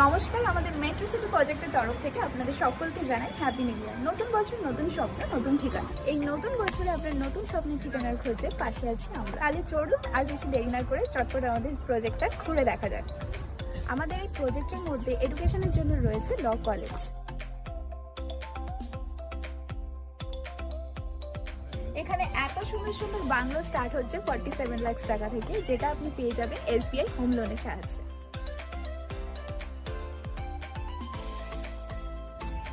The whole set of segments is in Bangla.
নমস্কার, আমাদের মেট্রো সিটি প্রজেক্টের তরফ থেকে আপনাদের সকলকে জানাই হ্যাপি নিউ ইয়ার। নতুন বছর, নতুন স্বপ্ন, নতুন ঠিকানা। এই নতুন বছরে আপনার নতুন স্বপ্নের ঠিকানার খোঁজে পাশে আছি আমরা। আগে চলুন আর বেশি দেরি না করে চটপট আমাদের প্রজেক্টটা ঘুরে দেখা যাক। আমাদের এই প্রজেক্টের মধ্যে এডুকেশনের জন্য রয়েছে ল কলেজ। এখানে এত সুন্দর সুন্দর বাংলো স্টার্ট হচ্ছে 47 লাখ টাকা থেকে, যেটা আপনি পেয়ে যাবেন SBI হোম লোনের সাহায্যে।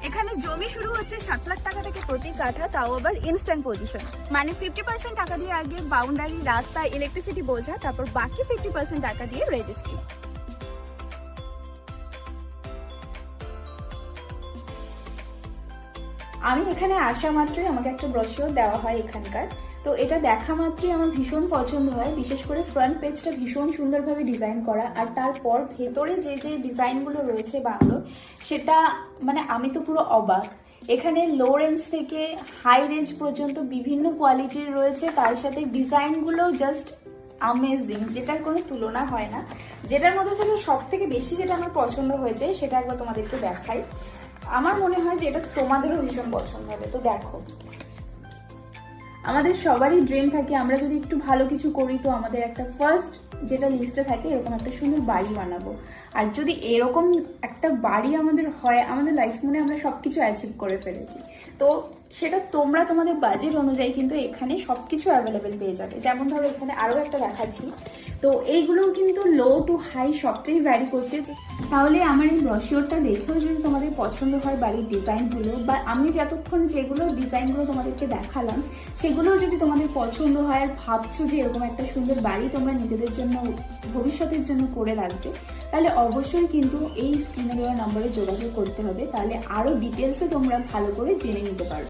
এখানে জমি শুরু হচ্ছে 7 লাখ টাকা থেকে প্রতি কাঠা, তাও আবার ইনস্ট্যান্ট পজিশন। মানে 50% টাকা দিয়ে আগে বাউন্ডারি, রাস্তা, ইলেকট্রিসিটি বোঝা, তারপর বাকি 50% টাকা দিয়ে রেজিস্ট্রি। আমি এখানে আসা মাত্রই আমাকে একটা ব্রোশিওর দেওয়া হয় এখানকার। তো এটা দেখা মাত্রই আমার ভীষণ পছন্দ হয়, বিশেষ করে ফ্রন্ট পেজটা ভীষণ সুন্দরভাবে ডিজাইন করা, আর তারপর ভেতরে যে যে ডিজাইনগুলো রয়েছে বাংলোর, সেটা মানে আমি তো পুরো অবাক। এখানে লো রেঞ্জ থেকে হাই রেঞ্জ পর্যন্ত বিভিন্ন কোয়ালিটির রয়েছে, তার সাথে ডিজাইনগুলো জাস্ট আমেজিং, যেটার কোনো তুলনা হয় না। যেটার মধ্যে থেকে সব থেকে বেশি যেটা আমার পছন্দ হয়েছে সেটা একবার তোমাদেরকে দেখাই। আমার মনে হয় যে এটা তোমাদেরও ভীষণ পছন্দ হবে। তো দেখো, আমাদের সবারই ড্রিম থাকে আমরা যদি একটু ভালো কিছু করি তো আমাদের একটা ফার্স্ট যেটা লিস্টে থাকে এরকম একটা সুন্দর বাড়ি বানাবো। আর যদি এরকম একটা বাড়ি আমাদের হয়, আমাদের লাইফ মনে আমরা সবকিছু অ্যাচিভ করে ফেলেছি। তো সেটা তোমরা তোমাদের বাজেট অনুযায়ী কিন্তু এখানে সবকিছু অ্যাভেলেবেল পেয়ে যাবে। যেমন ধরো এখানে আরো একটা দেখাচ্ছি, তো এইগুলোও কিন্তু লো টু হাই সবটাই ভ্যারি করছে। তাহলে আমার এই ব্রোশিওরটা দেখেও যদি তোমাদের পছন্দ হয় বাড়ির ডিজাইনগুলো, বা আমি যতক্ষণ যেগুলো ডিজাইনগুলো তোমাদেরকে দেখালাম সেগুলোও যদি তোমাদের পছন্দ হয় আর ভাবছো যে এরকম একটা সুন্দর বাড়ি তোমরা নিজেদের জন্য ভবিষ্যতের জন্য করে রাখবে, তাহলে অবশ্যই কিন্তু এই স্ক্রিনে দেওয়া নম্বরে যোগাযোগ করতে হবে। তাহলে আরো ডিটেলসে তোমরা ভালো করে জেনে নিতে পারো।